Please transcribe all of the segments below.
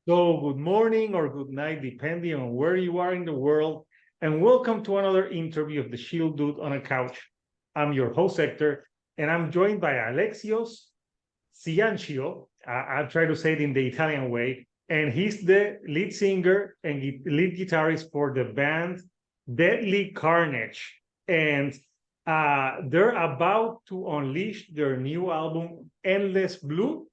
So, good morning or good night, depending on where you are in the world. And welcome to another interview of the Shield Dude on a Couch. I'm your host, Hector, and I'm joined by Alexios-Singer. I'll try to say it in the Italian way. And he's the lead singer and lead guitarist for the band Deadly Carnage. And they're about to unleash their new album, Endless Blue,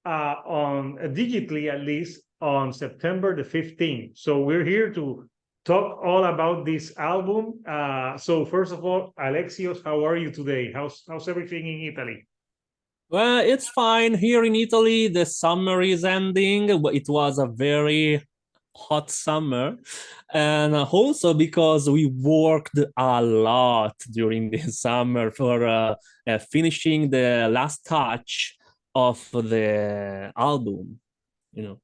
on digitally at least on September the 15th. So we're here to talk all about this album. So first of all, Alexios, how are you today? How's everything in Italy? Well, it's fine here in Italy. The summer is ending. It was a very hot summer, and also because we worked a lot during this summer for finishing the last touch of the album. You know.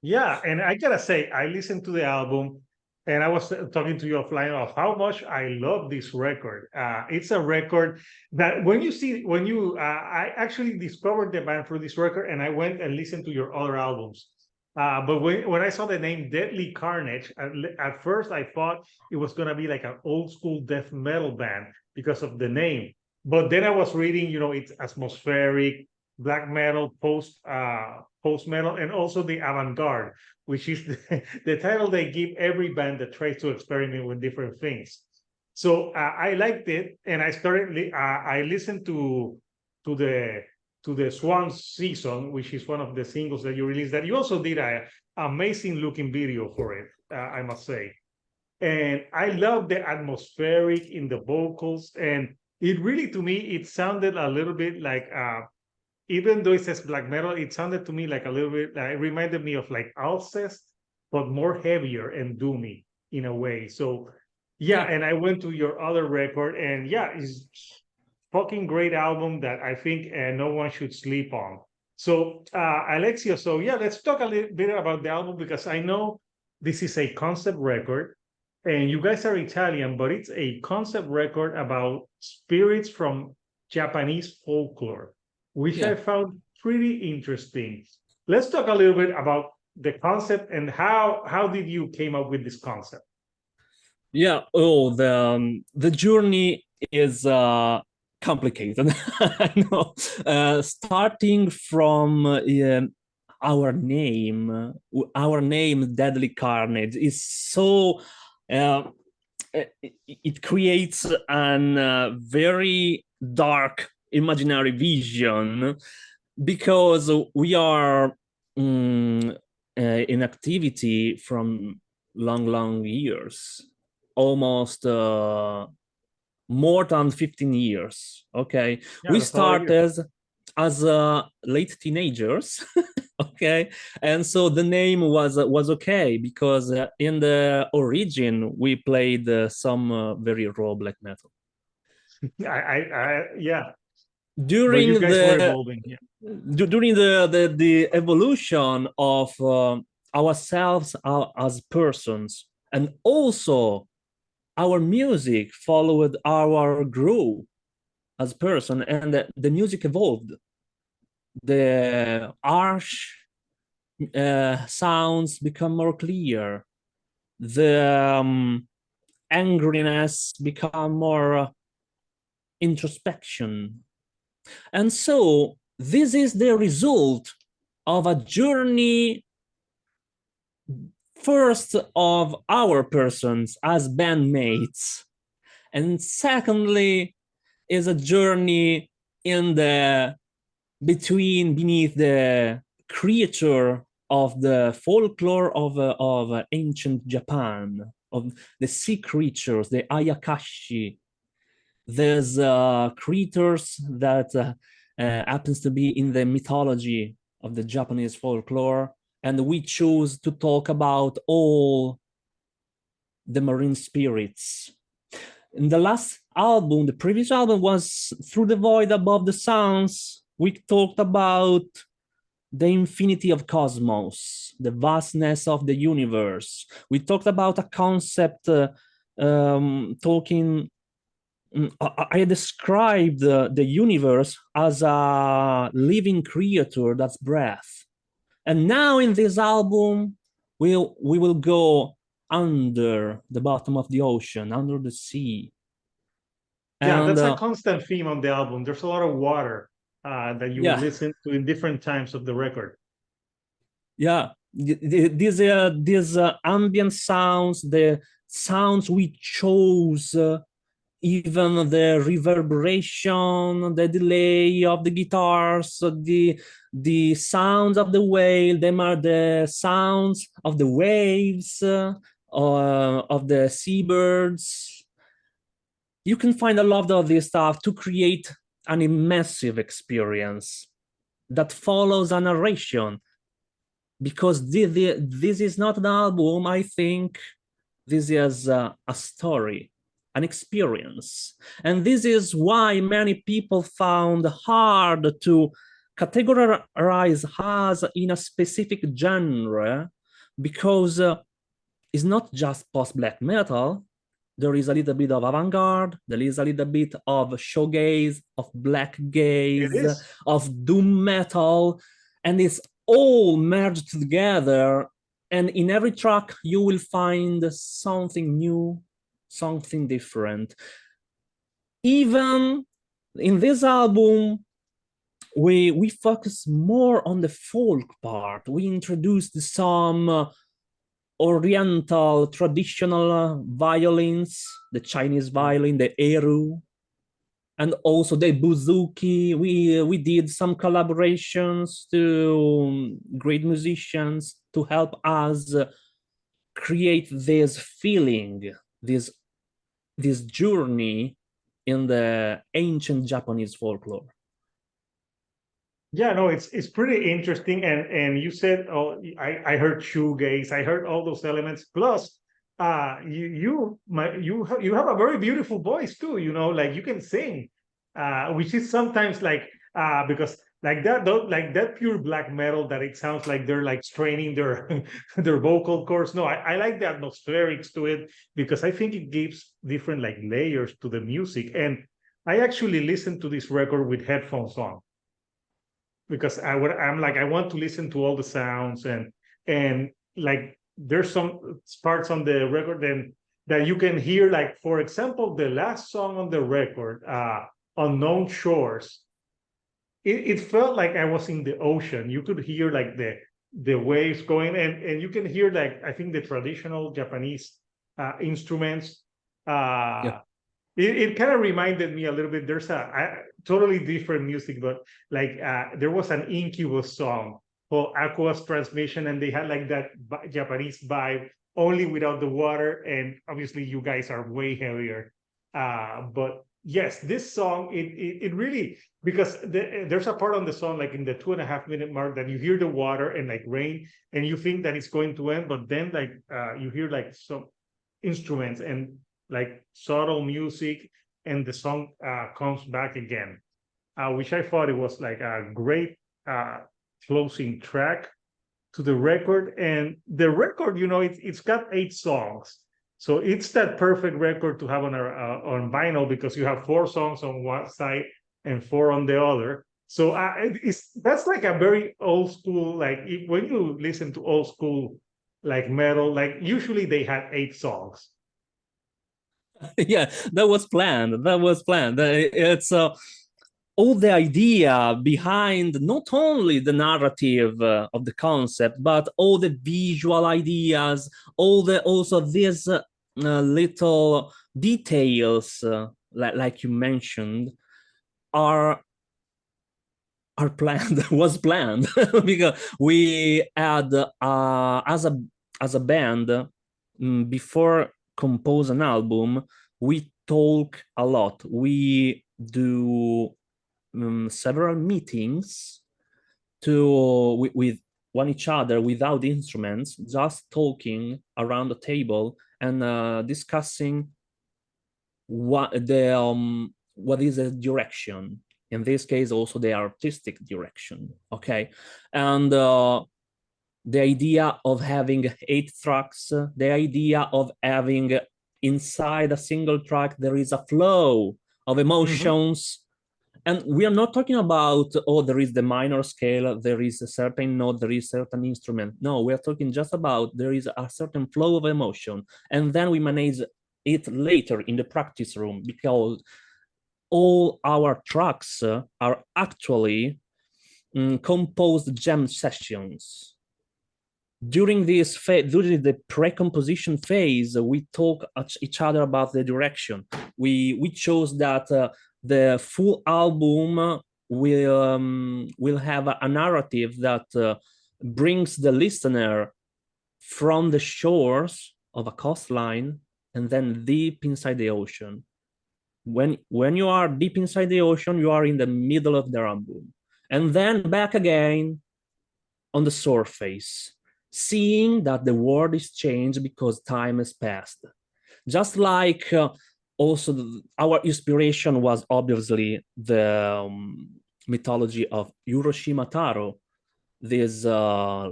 Yeah, and I gotta say, I listened to the album and I was talking to you offline of how much I love this record. It's a record that I actually discovered the band through this record and I went and listened to your other albums. But when I saw the name Deadly Carnage, at first I thought it was going to be like an old school death metal band because of the name. But then I was reading, it's atmospheric, black metal, post metal, and also the avant-garde, which is the title they give every band that tries to experiment with different things. So I liked it, and I listened to the Swan Season, which is one of the singles that you released. That you also did a amazing looking video for it, I must say. And I love the atmospheric in the vocals, and it really, to me, it sounded a little bit like even though it says black metal, it sounded to me like a little bit, it reminded me of like Alcest, but more heavier and doomy in a way. So, yeah, Yeah. and I went to your other record, and yeah, it's fucking great album that I think no one should sleep on. So, Alexia, so yeah, let's talk a little bit about the album because I know this is a concept record, and you guys are Italian, but it's a concept record about spirits from Japanese folklore, which I Yeah. found pretty interesting. Let's talk a little bit about the concept and how did you came up with this concept? Yeah. Oh, the journey is complicated. I know. Starting from our name, Deadly Carnage, is so. Uh, it creates an very dark imaginary vision because we are in activity from long years, almost more than 15 years. Okay, Yeah, we that's a lot of years. started as late teenagers. Okay, and so the name was okay because in the origin we played some very raw black metal Yeah, but you during guys were the evolving. Yeah. during the evolution of ourselves as persons, and also our music followed our growth as person, and the music evolved. The harsh sounds become more clear. The angriness become more introspection. And so this is the result of a journey, first of our persons as bandmates, and secondly is a journey in the beneath the creature of the folklore of ancient Japan, of the sea creatures, the ayakashi. There's creatures that happens to be in the mythology of the Japanese folklore, and we choose to talk about all the marine spirits. In the last album, the previous album was Through the Void Above the Sounds. We talked about the infinity of cosmos, the vastness of the universe. We talked about a concept talking. I described the universe as a living creature that's breath. And now in this album, we will go under the bottom of the ocean, under the sea. Yeah, And that's a constant theme on the album. There's a lot of water that you will yeah, listen to in different times of the record. yeah, these ambient sounds, the sounds we chose, even the reverberation, the delay of the guitars, the sounds of the whale, them are the sounds of the waves, of the seabirds. You can find a lot of this stuff to create an immersive experience that follows a narration. Because this is not an album, I think this is a story, an experience. And this is why many people found hard to categorize us in a specific genre, because it's not just post-black metal. There is a little bit of avant-garde, there is a little bit of shoegaze, of black gaze, of doom metal, and it's all merged together. And in every track, you will find something new, something different. Even in this album, we focus more on the folk part. We introduced some Oriental traditional violins, the Chinese violin, the eru, and also the bouzouki. We did some collaborations to great musicians to help us create this feeling, this journey in the ancient Japanese folklore. Yeah, no, it's pretty interesting, and you said, oh, I heard shoegaze, I heard all those elements. Plus, you have a very beautiful voice too. You know, like you can sing, which is sometimes like because like that pure black metal that it sounds like they're like straining their their vocal cords. No, I like the atmospherics to it because I think it gives different like layers to the music. And I actually listened to this record with headphones on, because I'm like, I want to listen to all the sounds, and like there's some parts on the record then that you can hear, like for example the last song on the record, Unknown Shores. It felt like I was in the ocean. You could hear like the waves going, and you can hear like I think the traditional Japanese instruments. Yeah. It kind of reminded me a little bit. There's a totally different music, but like there was an Incubus song called Aqua's Transmission, and they had like that Japanese vibe, only without the water. And obviously, you guys are way heavier. But yes, this song, it really, because there's a part on the song, like in the 2.5 minute mark, that you hear the water and like rain, and you think that it's going to end, but then like you hear like some instruments and like subtle music, and the song comes back again, which I thought it was like a great closing track to the record. And the record, you know, it's got 8 songs, so it's that perfect record to have on vinyl, because you have 4 songs on one side and 4 on the other. So that's like a very old school, like when you listen to old school like metal, like usually they had 8 songs. Yeah, that was planned. That was planned. It's all the idea behind not only the narrative of the concept, but all the visual ideas, all the also these little details, like you mentioned, are planned. Was planned because we had as a band, before compose an album, we talk a lot. We do several meetings with one each other without instruments, just talking around the table and discussing what is the direction. In this case, also the artistic direction. Okay, and the idea of having 8 tracks, the idea of having inside a single track there is a flow of emotions, And we are not talking about, oh, there is the minor scale, there is a certain note, there is a certain instrument. No, we are talking just about there is a certain flow of emotion. And then we manage it later in the practice room, because all our tracks are actually composed jam sessions. During this phase, during the pre-composition phase, we talk each other about the direction. We chose that the full album will have a narrative that brings the listener from the shores of a coastline and then deep inside the ocean. When you are deep inside the ocean, you are in the middle of the album, and then back again on the surface, seeing that the world is changed because time has passed. Just like also our inspiration was obviously the mythology of Urashima Tarō, this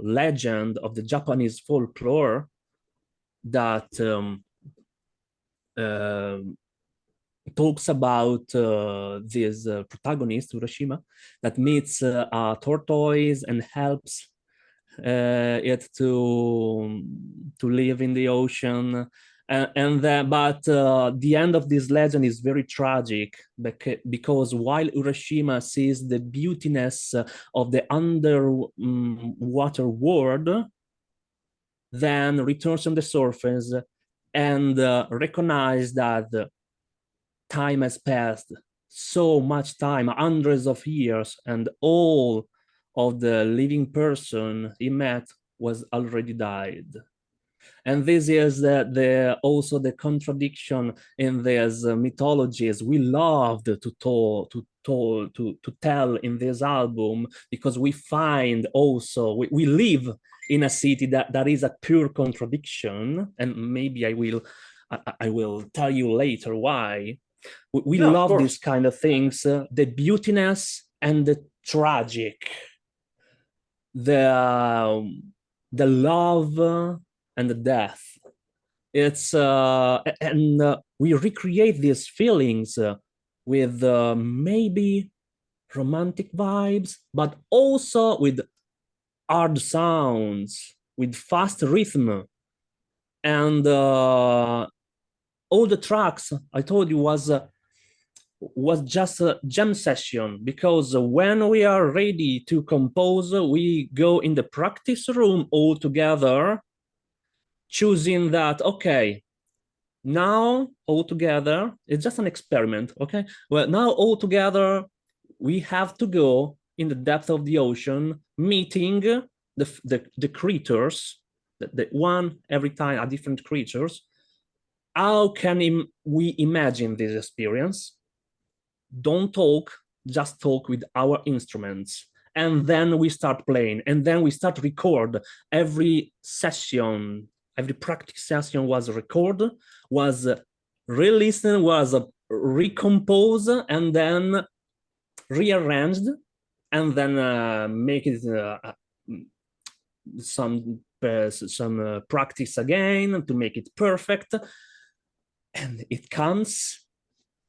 legend of the Japanese folklore that talks about this protagonist, Urashima, that meets a tortoise and helps it to live in the ocean. But the end of this legend is very tragic, because while Urashima sees the beautiness of the underwater world, then returns on the surface and recognize that time has passed, so much time, hundreds of years, and all of the living person he met was already died. And this is also the contradiction in these mythologies we loved to tell in this album, because we find also we live in a city that is a pure contradiction, and maybe I will tell you later why. We love these kind of things, the beautiness and the tragic, the love and the death. It's we recreate these feelings with maybe romantic vibes, but also with hard sounds, with fast rhythm, and all the tracks I told you was just a jam session, because when we are ready to compose, we go in the practice room all together, choosing that, okay, now all together, it's just an experiment, okay? Well, now all together, we have to go in the depth of the ocean, meeting the creatures, the one every time are different creatures. How can we imagine this experience? Don't talk, just talk with our instruments. And then we start playing, and then we start record. Every session, every practice session was recorded, was re-listened, was recomposed, and then rearranged, and then make it some practice again to make it perfect. And it comes,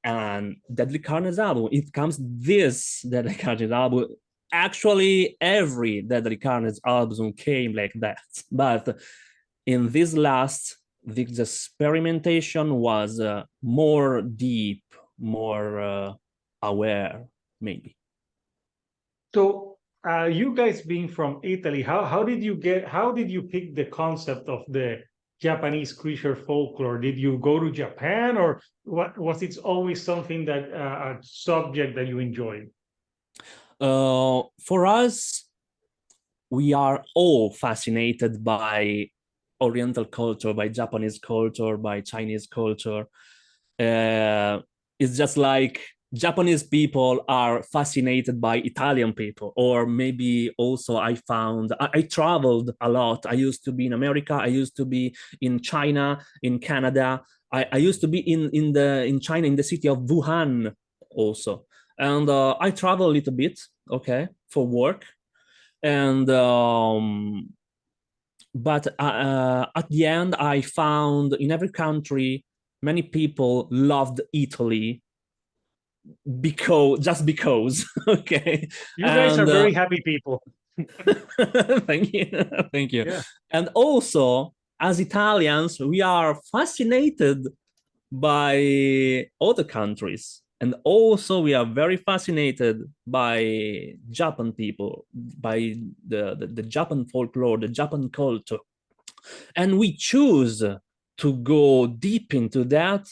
and Deadly Carnage album, it comes this Deadly Carnage album. Actually, every Deadly Carnage album came like that. But in this last, this experimentation was more deep, more aware, maybe. So you guys being from Italy, how did you pick the concept of the Japanese creature folklore? Did you go to Japan, or what was it always something that a subject that you enjoyed? For us, we are all fascinated by Oriental culture, by Japanese culture, by Chinese culture. It's just like Japanese people are fascinated by Italian people, or maybe also I traveled a lot. I used to be in America. I used to be in China, in Canada. I used to be in China, in the city of Wuhan also. And I travel a little bit, okay, for work. And but at the end, I found in every country, many people loved Italy because. Okay. You guys are And very happy people. thank you. Thank you. Yeah. And also, as Italians, we are fascinated by other countries. And also, we are very fascinated by Japan people, by the Japan folklore, the Japan culture. And we choose to go deep into that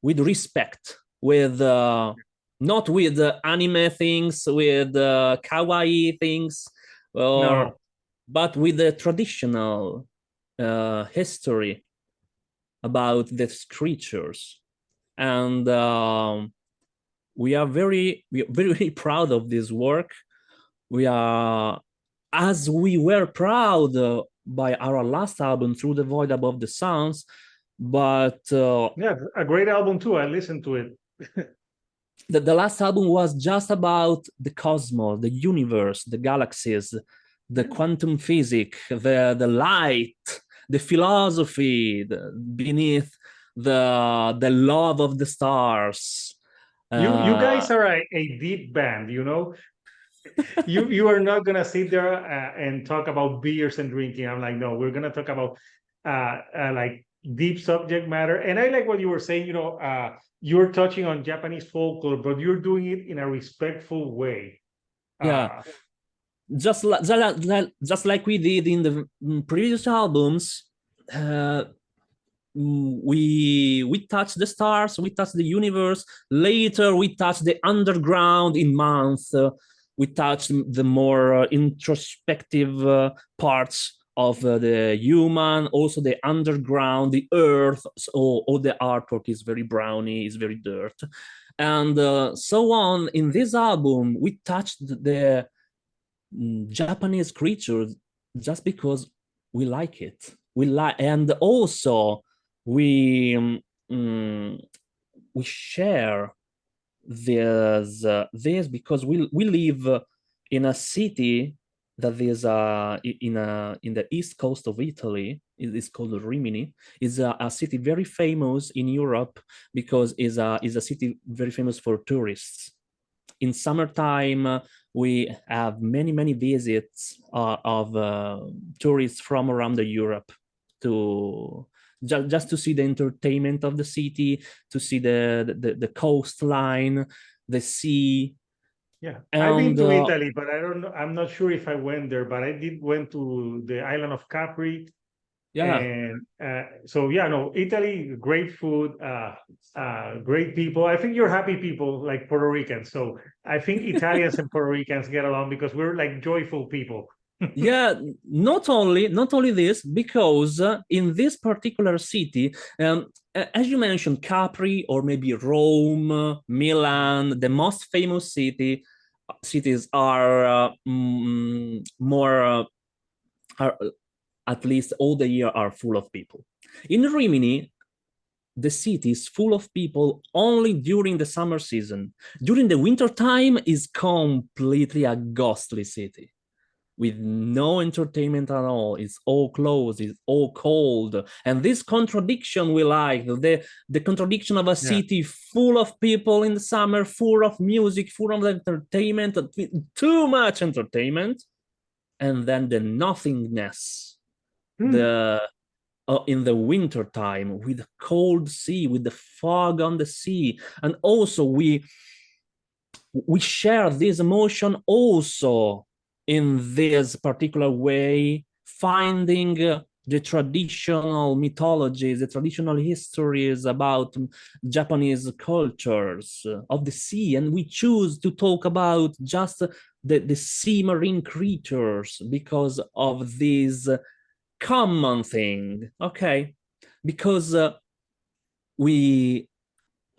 with respect, with not with anime things, with kawaii things, or No. but with the traditional history about these creatures. And we are very proud of this work. We are, as we were proud by our last album, Through the Void Above the Suns, but Yeah, a great album too. I listened to it. the last album was just about the cosmos, the universe, the galaxies, the quantum physics, the light, the philosophy beneath the love of the stars. You guys are a deep band, you know. You are not gonna sit there and talk about beers and drinking. I'm like, no, we're gonna talk about like deep subject matter. And I like what you were saying. You know, you're touching on Japanese folklore, but you're doing it in a respectful way. Yeah, just like we did in the previous albums. We touch the stars, we touch the universe. Later, we touch the underground in Month. We touch the more introspective parts of the human, also the underground, the earth. So all the artwork is very browny, is very dirt, and so on. In this album, we touched the Japanese creatures just because we like it. We like, and also we we share this because we live in a city that is in the east coast of Italy. It is called Rimini. It's a city very famous in Europe because is a city very famous for tourists. In summertime, we have many visits of tourists from around Europe to just to see the entertainment of the city, to see the coastline, the sea. Yeah, I've been And to Italy, but I don't know. I'm not sure if I went there, but I did went to the island of Capri. yeah, And so yeah, no, Italy, great food, great people. I think you're happy people like Puerto Ricans. So I think Italians and Puerto Ricans get along because we're like joyful people. yeah, not only this, because in this particular city, as you mentioned, Capri or maybe Rome, Milan, the most famous cities are more are at least all the year are full of people. In Rimini, the city is full of people only during the summer season. During the winter time is completely a ghostly city with no entertainment at all. It's all closed, it's all cold. And this contradiction we like, the contradiction of a Yeah. city full of people in the summer, full of music, full of entertainment, too much entertainment, and then the nothingness, the in the winter time with the cold sea, with the fog on the sea. And also we share this emotion also in this particular way, finding the traditional mythologies, the traditional histories about Japanese cultures of the sea. And we choose to talk about just the sea marine creatures because of this common thing. Okay, because we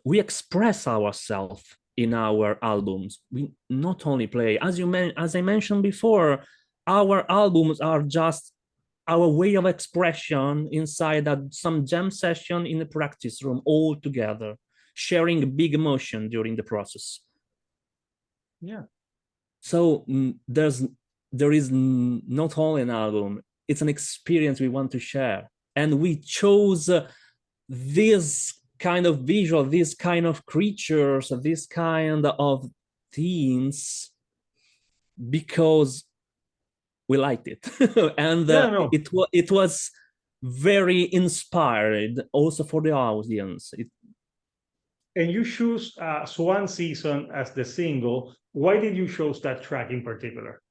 express ourselves in our albums. We not only play, as I mentioned before, our albums are just our way of expression inside some jam session in the practice room, all together, sharing big emotion during the process. Yeah. So there is not only an album; it's an experience we want to share, and we chose this kind of visual, this kind of creatures, this kind of themes, because we liked it. And Yeah, no. it was very inspired also for the audience. And you choose Swan Season as the single. Why did you choose that track in particular?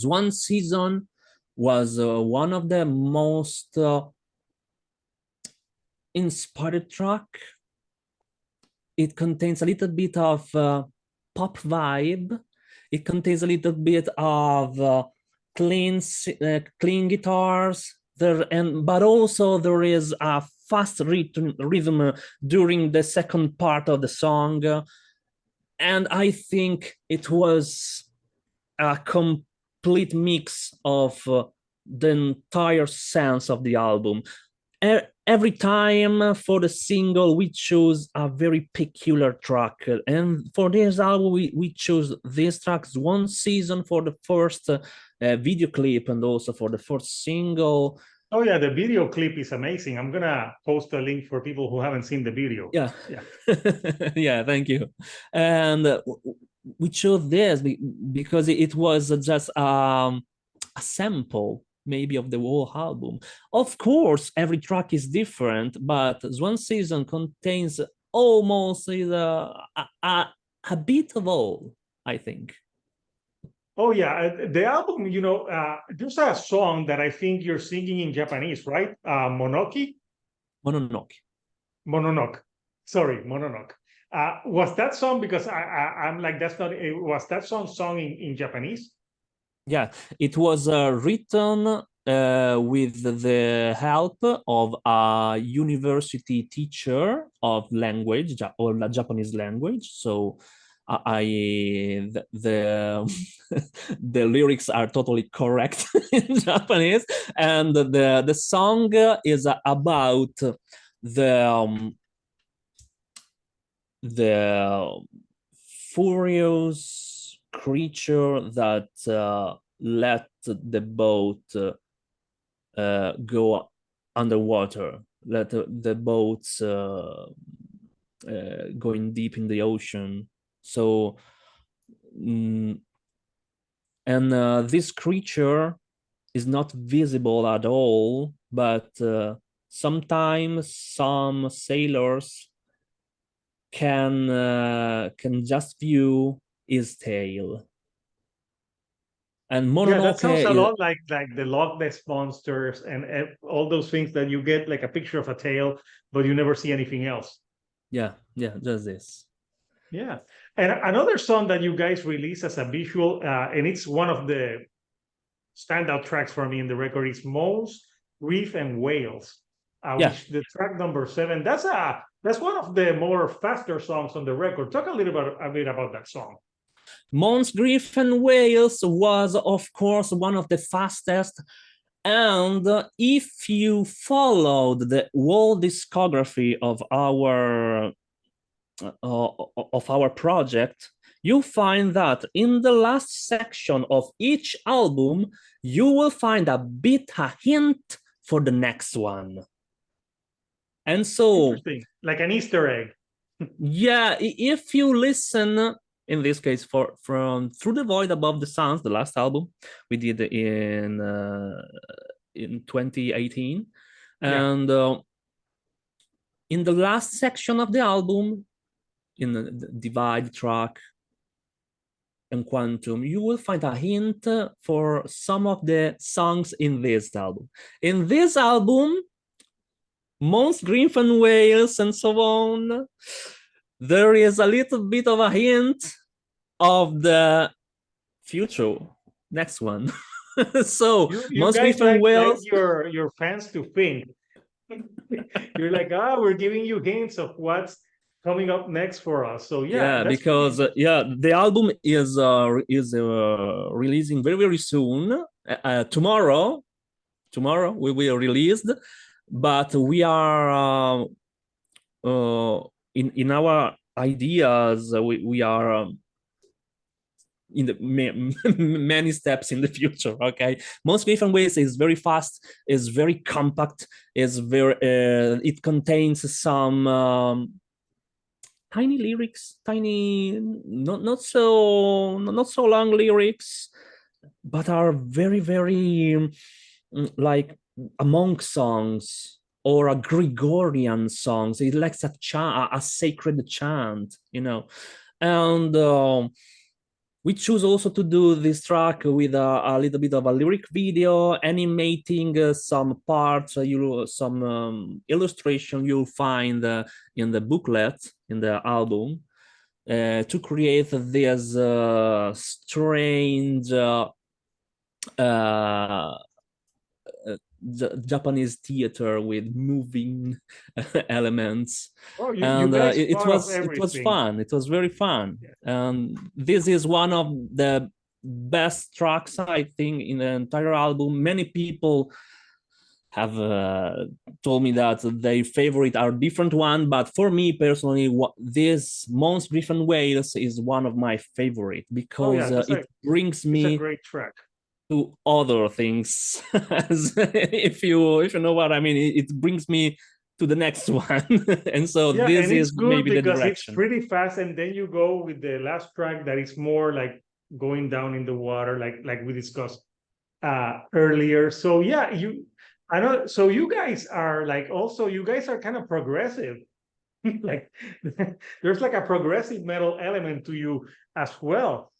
Swan Season was one of the most inspired track. It contains a little bit of pop vibe. It contains a little bit of clean guitars there, but also there is a fast rhythm during the second part of the song, and I think it was a complete mix of the entire sense of the album. Every time for the single we choose a very peculiar track, and for this album we chose this track, Swan Season, for the first video clip, and also for the first single. Oh yeah, the video clip is amazing. I'm gonna post a link for people who haven't seen the video. Yeah. Yeah, thank you. And we chose this because it was just a sample maybe of the whole album. Of course, every track is different, but Swan Season contains almost a bit of all, I think. Oh yeah, the album, you know, there's a song that I think you're singing in Japanese, right? Monoki? Mononoke. Mononoke. Sorry, Mononoke. Was that song, because I'm like, that's not, was that song in Japanese? Yeah, it was written with the help of a university teacher of language, or Japanese language. So the the lyrics are totally correct in Japanese, and the song is about the furious creature that let the boat go underwater, let the boats going deep in the ocean. So, and this creature is not visible at all, but sometimes some sailors can just view his tail. And Mononoke, yeah, that sounds a lot like the Loch Ness monsters and all those things that you get like a picture of a tail, but you never see anything else. Yeah, just this. Yeah, and another song that you guys released as a visual, and it's one of the standout tracks for me in the record, is Moans, Grief, and Wails. Yeah. Which the track number 7. That's one of the more faster songs on the record. Talk a bit about that song. Moans, Grief, and Wails was, of course, one of the fastest. And if you followed the whole discography of our project, you find that in the last section of each album, you will find a hint for the next one. And so, like an Easter egg. Yeah, if you listen, in this case, from Through the Void Above the Suns, the last album we did in 2018, and in the last section of the album, in the Divide track and Quantum, you will find a hint for some of the songs in this album. In this album, Moans, Grief, and Wails, and so on, there is a little bit of a hint of the future next one. So you guys like your fans to think. You're like, we're giving you hints of what's coming up next for us. So yeah, because the album is releasing very soon. Tomorrow we will release, but we are in our ideas, we are in the many steps in the future. Okay, Most Griffin Ways is very fast, is very compact, is very it contains some tiny lyrics, tiny, not so long lyrics, but are very like a monk songs or a Gregorian songs. It likes a chant, a sacred chant, and we choose also to do this track with a little bit of a lyric video, animating some parts, some illustration you'll find in the booklet, in the album, to create this strange Japanese theater with moving elements. Oh, you And guys it thought of was everything. fun. It was very fun. Yeah. And this is one of the best tracks, I think, in the entire album. Many people have told me that their favorite are different one, but for me personally, this Most Griffin Wales is one of my favorite because it brings it's a me great track to other things. if you know what I mean, it brings me to the next one. And so yeah, this and it's is good maybe the because direction. it's pretty fast, and then you go with the last track that is more like going down in the water, like we discussed earlier. So yeah, I know. So you guys are like, also you guys are kind of progressive. Like there's like a progressive metal element to you as well,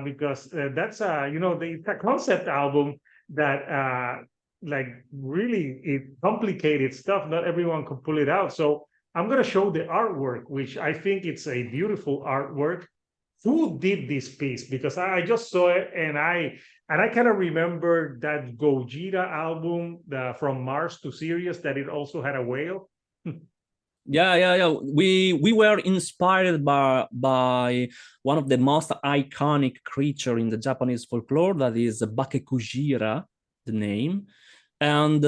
because that's it's a concept album that like really it complicated stuff. Not everyone can pull it out. So I'm gonna show the artwork, which I think it's a beautiful artwork. Who did this piece? Because I just saw it, and I kind of remember that Gojira album, From Mars to Sirius, that it also had a whale. Yeah. We were inspired by one of the most iconic creature in the Japanese folklore, that is Bakekujira, the name. And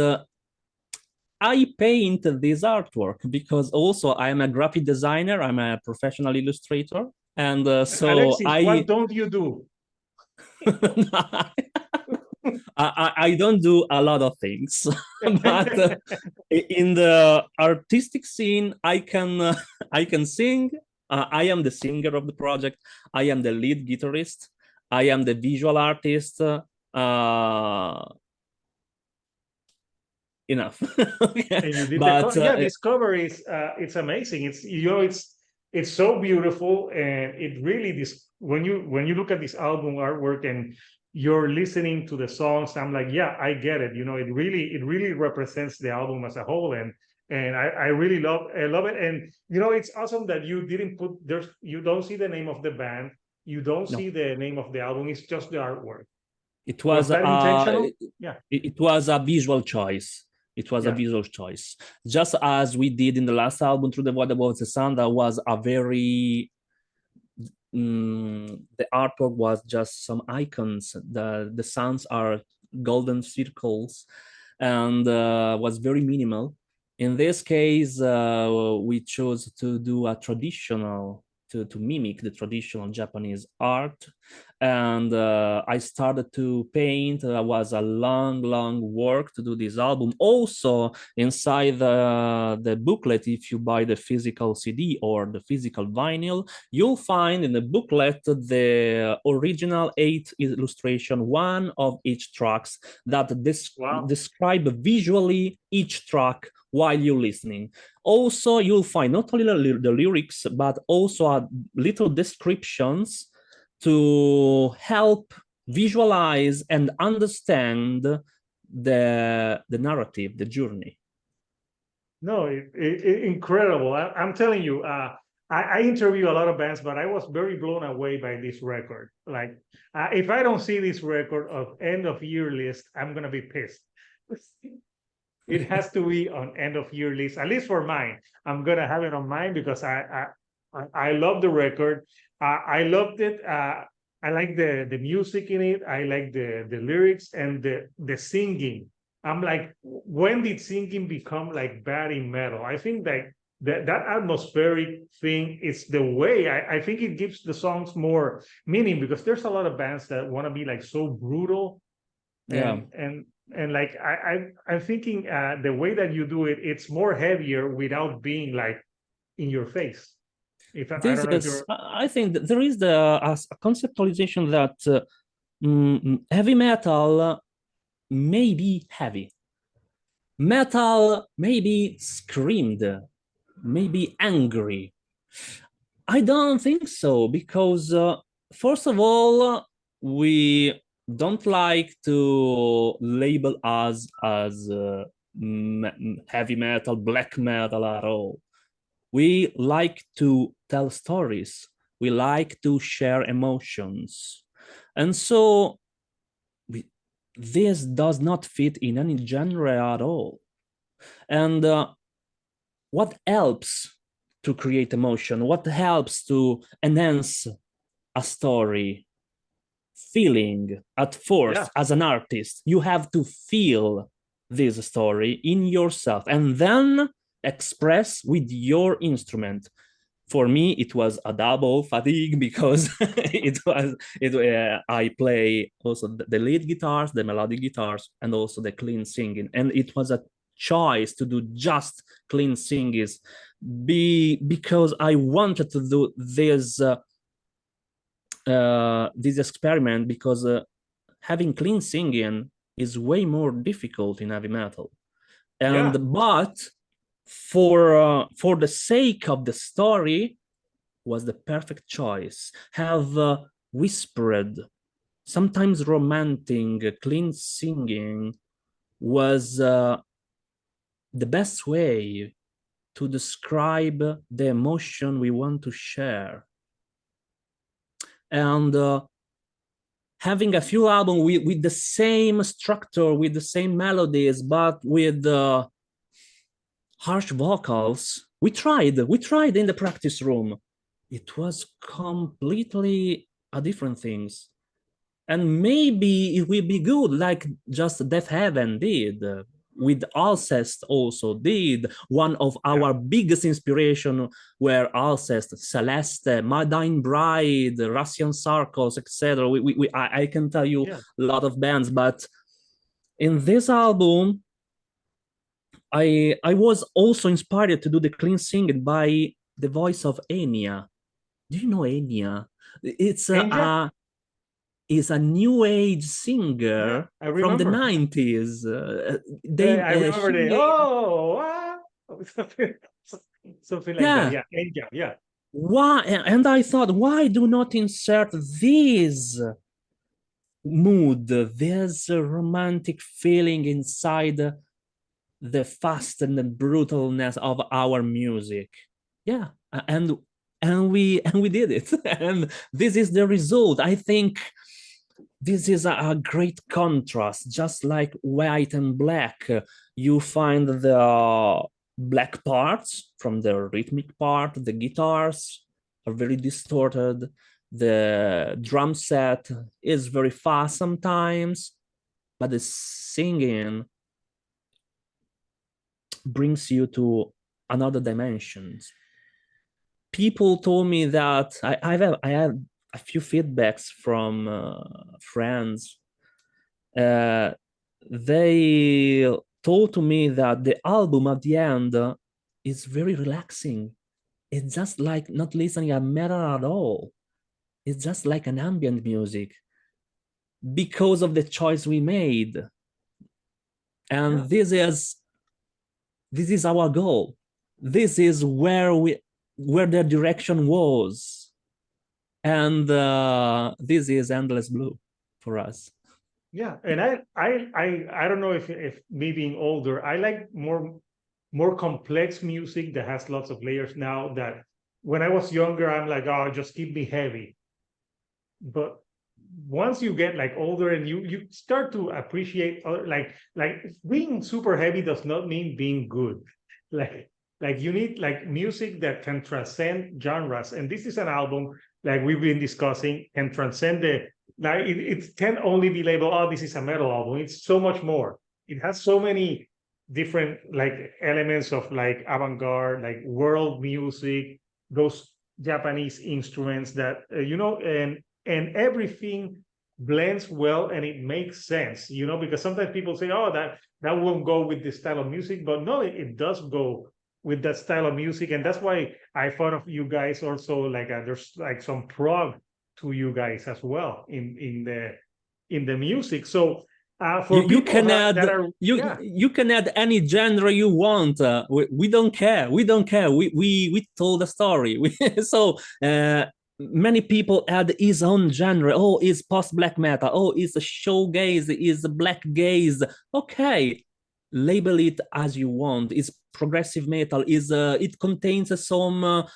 I paint this artwork because also I am a graphic designer, I'm a professional illustrator. And so Alexis, what don't you do? I don't do a lot of things, but in the artistic scene, I can sing. I am the singer of the project. I am the lead guitarist. I am the visual artist. Enough. Okay. And you did But this cover is it's amazing. It's so beautiful, and it really when you look at this album artwork and you're listening to the songs, I'm like, yeah, I get it. It really represents the album as a whole, and I really love it. And it's awesome that you didn't put you don't see the name of the band, you don't see the name of the album. It's just the artwork. It was that intentional? Yeah. It was a visual choice. It was a visual choice. Just as we did in the last album, Through the Void Above the Sun, that was a very... the artwork was just some icons. The suns are golden circles, and was very minimal. In this case, we chose to do a traditional, to mimic the traditional Japanese art. And I started to paint. It was a long work to do this album. Also, inside the booklet, if you buy the physical CD or the physical vinyl, you'll find in the booklet the original 8 illustration, one of each tracks, that describe visually each track while you're listening. Also, you'll find not only the lyrics, but also little descriptions to help visualize and understand the narrative, the journey. No, incredible. I'm telling you, I interview a lot of bands, but I was very blown away by this record. Like, if I don't see this record of end of year list, I'm gonna be pissed. It has to be on end of year list, at least for mine. I'm gonna have it on mine because I love the record. I loved it. I like the music in it. I like the lyrics and the singing. I'm like, when did singing become like bad in metal? I think that that atmospheric thing is the way I think it gives the songs more meaning, because there's a lot of bands that want to be like so brutal, and like I'm thinking the way that you do it, it's more heavier without being like in your face. If I This don't know if is, you're I think that there is a conceptualization that heavy metal may be heavy. Metal may be screamed, may be angry. I don't think so, because first of all, we don't like to label us as heavy metal, black metal at all. We like to tell stories. We like to share emotions. And so this does not fit in any genre at all. And what helps to create emotion? What helps to enhance a story? Feeling at first. As an artist, you have to feel this story in yourself and then express with your instrument. For me, it was a double fatigue, because I play also the lead guitars, the melodic guitars, and also the clean singing, and it was a choice to do just clean singing, because I wanted to do this experiment, because having clean singing is way more difficult in heavy metal, and but for the sake of the story was the perfect choice. Have whispered, sometimes romantic, clean singing was the best way to describe the emotion we want to share. And having a few albums with the same structure, with the same melodies, but with harsh vocals, we tried in the practice room. It was completely a different things. And maybe it will be good, like just Death Heaven did, with Alcest also did. One of our biggest inspiration were Alcest, Celeste, My Dying Bride, Russian Circles, etc. I can tell you a lot of bands, but in this album, I was also inspired to do the clean singing by the voice of Enya. Do you know Enya? It's is a new age singer from the 90s. I remember something like that. Why? And I thought, why do not insert this mood, this romantic feeling inside the fast and the brutalness of our music? And we did it. And this is the result. I think this is a great contrast. Just like white and black, you find the black parts from the rhythmic part. The guitars are very distorted. The drum set is very fast sometimes, but the singing brings you to another dimensions. People told me that I have a few feedbacks from friends. They told to me that the album at the end is very relaxing. It's just like not listening to metal at all. It's just like an ambient music because of the choice we made. And this is our goal. This is where the direction was. And this is Endless Blue for us. And I don't know if me being older, I like more complex music that has lots of layers now. That when I was younger, I'm like, oh, just keep me heavy. But once you get like older and you start to appreciate like being super heavy does not mean being good. Like you need like music that can transcend genres, and this is an album like we've been discussing and transcend the like it can only be labeled, oh, this is a metal album. It's so much more. It has so many different like elements of like avant-garde, like world music, those Japanese instruments that and everything blends well and it makes sense, because sometimes people say, oh, that won't go with this style of music, but no, it does go with that style of music, and that's why I thought of you guys also like there's like some prog to you guys as well in the music. So for you people can add that are you can add any genre you want. We don't care. We don't care. We told a story. So many people add his own genre. Oh, it's post black metal. Oh, it's a shoegaze. It's a black gaze. Okay, label it as you want. It's progressive metal. Is it contains some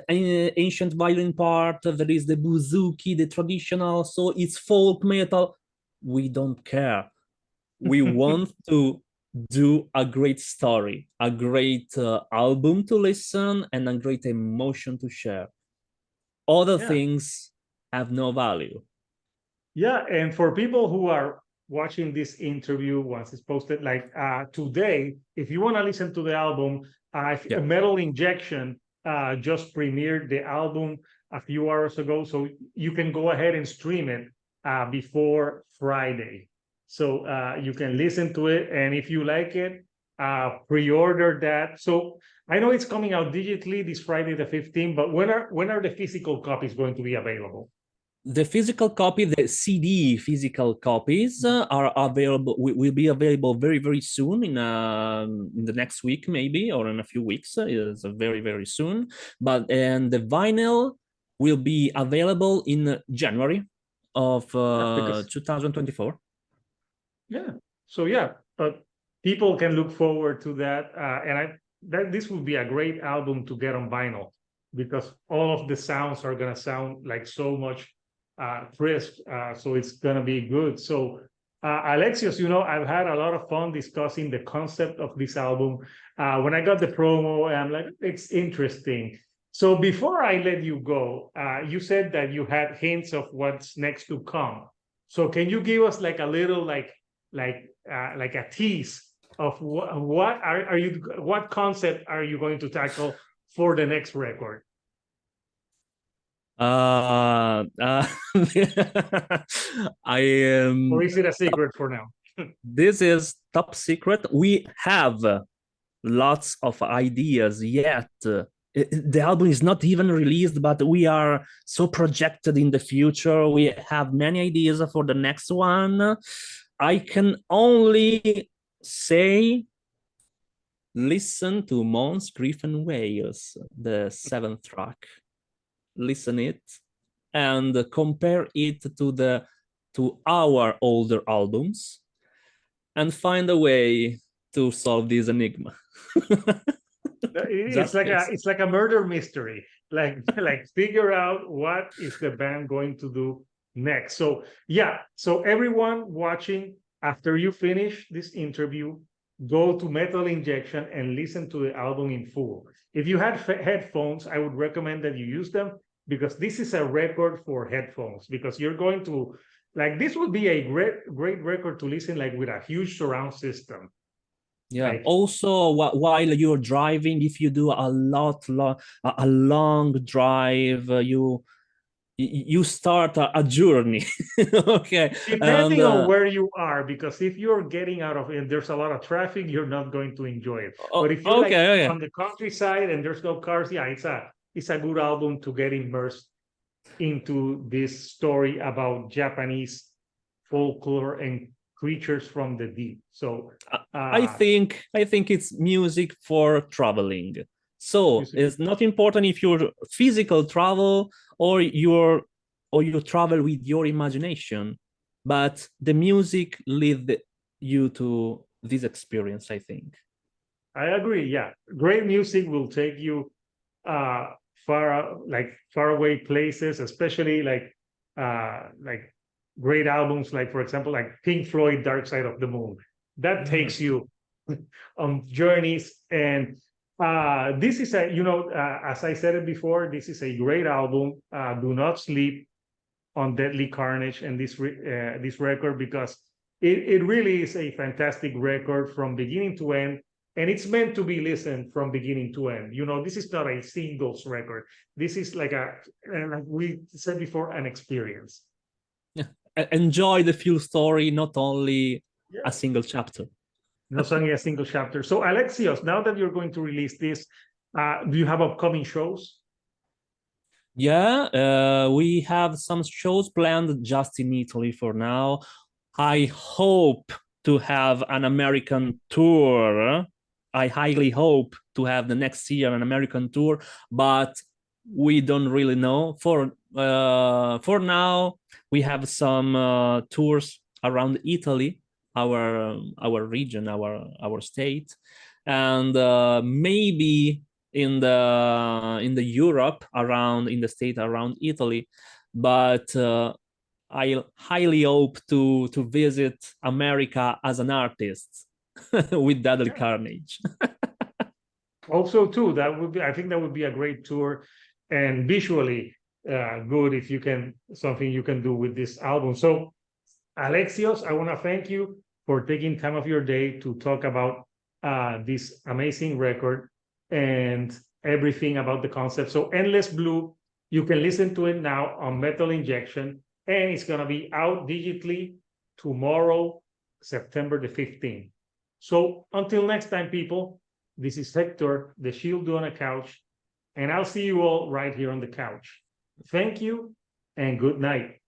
ancient violin part. There is the buzuki, the traditional. So it's folk metal. We don't care. We want to do a great story, a great album to listen, and a great emotion to share. Other things have no value. Yeah, and for people who are watching this interview once it's posted, like today, if you want to listen to the album, Metal Injection just premiered the album a few hours ago, so you can go ahead and stream it before Friday. So you can listen to it, and if you like it, pre-order that. So I know it's coming out digitally this Friday the 15th, but when are the physical copies going to be available? The physical copy, the CD physical copies are available. Will be available very very soon in the next week maybe, or in a few weeks. Is very very soon. And the vinyl will be available in January of 2024. Yeah. So yeah, but people can look forward to that, and this will be a great album to get on vinyl because all of the sounds are gonna sound like so much crisp. So it's gonna be good. So Alexios, I've had a lot of fun discussing the concept of this album. When I got the promo, I'm like, it's interesting. So before I let you go, you said that you had hints of what's next to come. So can you give us like a little like a tease of what concept are you going to tackle for the next record? I am. Or is it a secret for now? This is top secret. We have lots of ideas yet. The album is not even released, but we are so projected in the future. We have many ideas for the next one. I can only say listen to Mons, Grief and Wales, the 7th track. Listen it and compare it to our older albums and find a way to solve this enigma. It's like a murder mystery. Like figure out what is the band going to do next. So yeah, so everyone watching, after you finish this interview, go to Metal Injection and listen to the album in full. If you had headphones, I would recommend that you use them because this is a record for headphones, because you're going to like, this would be a great record to listen like with a huge surround system. Yeah. Like, also, while you're driving, if you do a long drive, you start a journey. Okay. Depending on where you are, because if you're getting out of it, there's a lot of traffic, you're not going to enjoy it. But if you're on the countryside and there's no cars, yeah, it's a good album to get immersed into this story about Japanese folklore and creatures from the deep. So I think it's music for traveling. So it's not important if you're physical travel or you travel with your imagination, but the music lead you to this experience, I think. I agree. Yeah, great music will take you far away places, especially like great albums, like for example, like Pink Floyd, Dark Side of the Moon. That takes you on journeys. And this is as I said it before, this is a great album. Do not sleep on Deadly Carnage and this record, because it really is a fantastic record from beginning to end, and it's meant to be listened from beginning to end. You know, this is not a singles record. This is like like we said before, an experience. Enjoy the full story, not only a single chapter. Not only a single chapter. So Alexios, now that you're going to release this, do you have upcoming shows? Yeah, we have some shows planned just in Italy for now. I hope to have an American tour. I highly hope to have the next year an American tour, but we don't really know. For now, we have some tours around Italy, our region, our state, and maybe in the Europe around in the state around Italy, but I highly hope to visit America as an artist with Deadly Carnage. Also, too, that would be, I think that would be a great tour, and visually good if you can, something you can do with this album. So Alexios, I want to thank you for taking time of your day to talk about this amazing record and everything about the concept. So Endless Blue, you can listen to it now on Metal Injection, and it's going to be out digitally tomorrow, September the 15th. So until next time, people, this is Hector, the Shield Dude on a Couch, and I'll see you all right here on the couch. Thank you and good night.